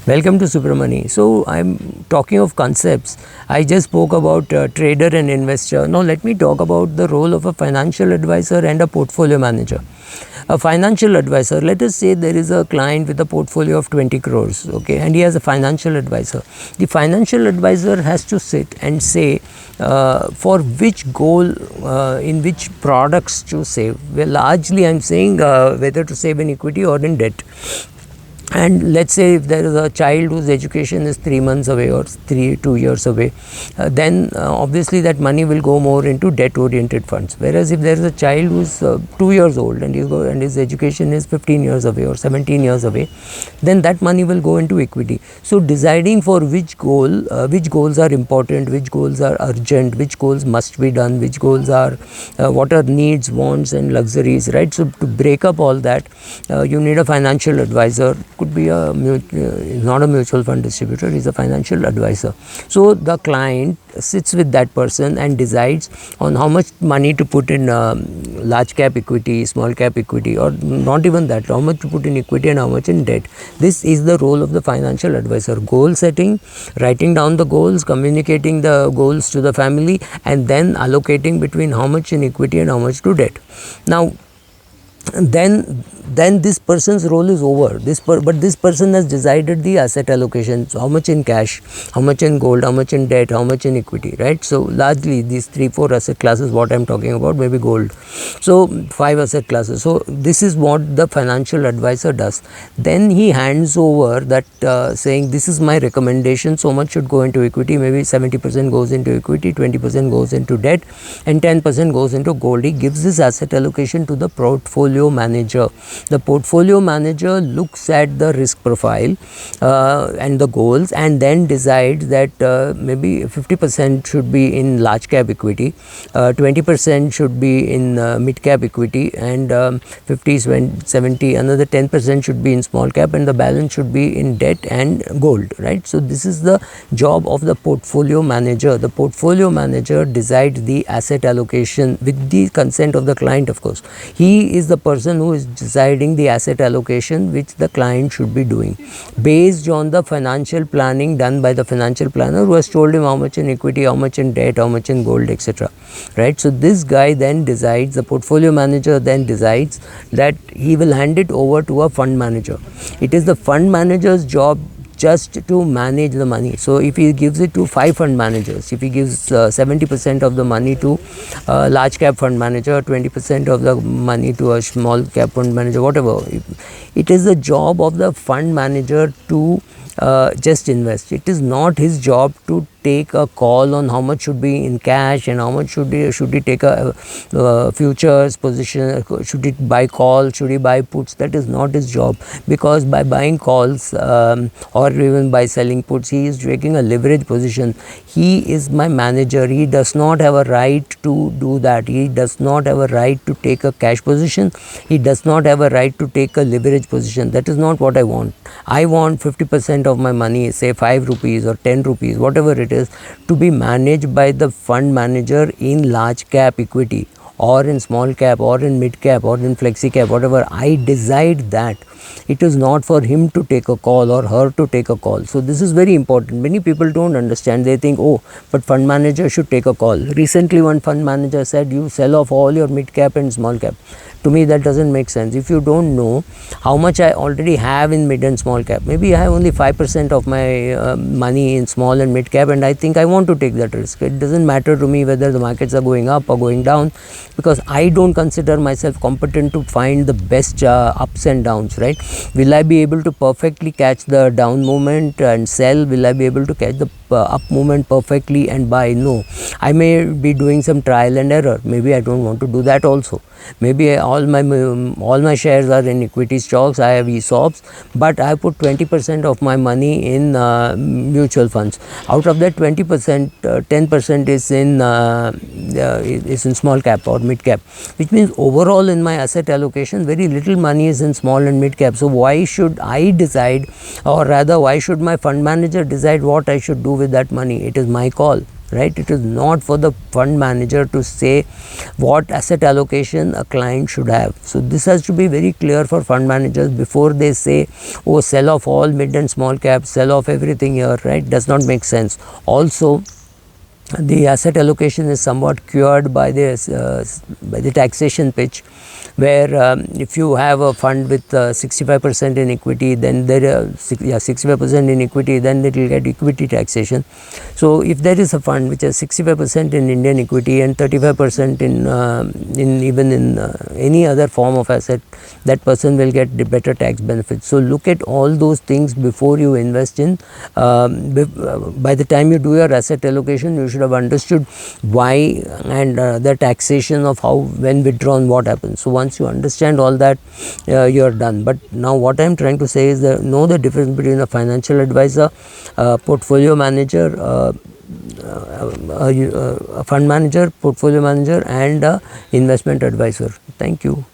Welcome to Super Money. So I'm talking of concepts. I just spoke about trader and investor. Now let me talk about the role of a financial advisor and a portfolio manager. A financial advisor, let us say there is a client with a portfolio of 20 crores, okay, and he has a financial advisor. The financial advisor has to sit and say for which goal, in which products to save. Well, largely I'm saying whether to save in equity or in debt. And let's say if there is a child whose education is 3 months away or 2 years away, then obviously that money will go more into debt oriented funds. Whereas if there is a child who is 2 years old and his education is 15 years away or 17 years away, then that money will go into equity. So deciding for which goals are important, which goals are urgent, which goals must be done, which goals are what are needs, wants and luxuries, right? So to break up all that, you need a financial advisor. Could be not a mutual fund distributor, he's a financial advisor. So the client sits with that person and decides on how much money to put in large cap equity, small cap equity, or not even that, how much to put in equity and how much in debt. This is the role of the financial advisor: goal setting, writing down the goals, communicating the goals to the family, and then allocating between how much in equity and how much to debt. Now then this person's role is over. But this person has decided the asset allocation. So how much in cash, how much in gold, how much in debt, how much in equity, right? So largely these 3-4 asset classes what I'm talking about, maybe gold. So 5 asset classes. So this is what the financial advisor does. Then he hands over that saying this is my recommendation, so much should go into equity, maybe 70% goes into equity, 20% goes into debt and 10% goes into gold. He gives this asset allocation to the portfolio manager. The portfolio manager looks at the risk profile and the goals, and then decides that maybe 50% should be in large cap equity, 20% should be in mid cap equity, and 50, 70, another 10% should be in small cap, and the balance should be in debt and gold, right? So this is the job of the portfolio manager. The portfolio manager decides the asset allocation with the consent of the client, of course. He is the person who is deciding the asset allocation which the client should be doing based on the financial planning done by the financial planner who has told him how much in equity, how much in debt, how much in gold, etc. Right? So this guy then decides, the portfolio manager then decides that he will hand it over to a fund manager. It is the fund manager's job just to manage the money. So if he gives it to 5 fund managers, if he gives 70% of the money to a large cap fund manager, 20% of the money to a small cap fund manager, whatever, it is the job of the fund manager to just invest. It is not his job to take a call on how much should be in cash and how much should he take a futures position, should he buy calls, should he buy puts. That is not his job, because by buying calls or even by selling puts, he is taking a leverage position. He is my manager. He does not have a right to do that. He does not have a right to take a cash position. He does not have a right to take a leverage position. That is not what I want. I want 50% of my money, say 5 rupees or 10 rupees, whatever it is, to be managed by the fund manager in large cap equity or in small cap or in mid cap or in flexi cap, whatever. I decide that. It is not for him to take a call or her to take a call. So this is very important. Many people don't understand. They think, oh, but fund manager should take a call. Recently one fund manager said, you sell off all your mid cap and small cap. To me that doesn't make sense. If you don't know how much I already have in mid and small cap, maybe I have only 5% of my money in small and mid cap, and I think I want to take that risk. It doesn't matter to me whether the markets are going up or going down, because I don't consider myself competent to find the best ups and downs, right? Will I be able to perfectly catch the down movement and sell? Will I be able to catch the up movement perfectly and buy? No. I may be doing some trial and error. Maybe I don't want to do that also. Maybe all my shares are in equity stocks, I have ESOPs, but I put 20% of my money in mutual funds. Out of that 20%, 10% is in small cap or mid cap, which means overall in my asset allocation very little money is in small and mid cap. So why should I decide, or rather why should my fund manager decide what I should do with that money? It is my call. right? It is not for the fund manager to say what asset allocation a client should have. So this has to be very clear for fund managers before they say, oh, sell off all mid and small caps, sell off everything here, right? Does not make sense. Also, the asset allocation is somewhat cured by the taxation pitch, where if you have a fund with 65% in equity, then there 65% in equity, then it will get equity taxation. So if there is a fund which has 65% in Indian equity and 35% in even in any other form of asset, that person will get the better tax benefits. So look at all those things before you invest in. By the time you do your asset allocation, you should have understood why and the taxation of how, when withdrawn, what happens. So once you understand all that, you are done. But now what I am trying to say is that know the difference between a financial advisor, portfolio manager, a fund manager, portfolio manager, and a investment advisor. Thank you.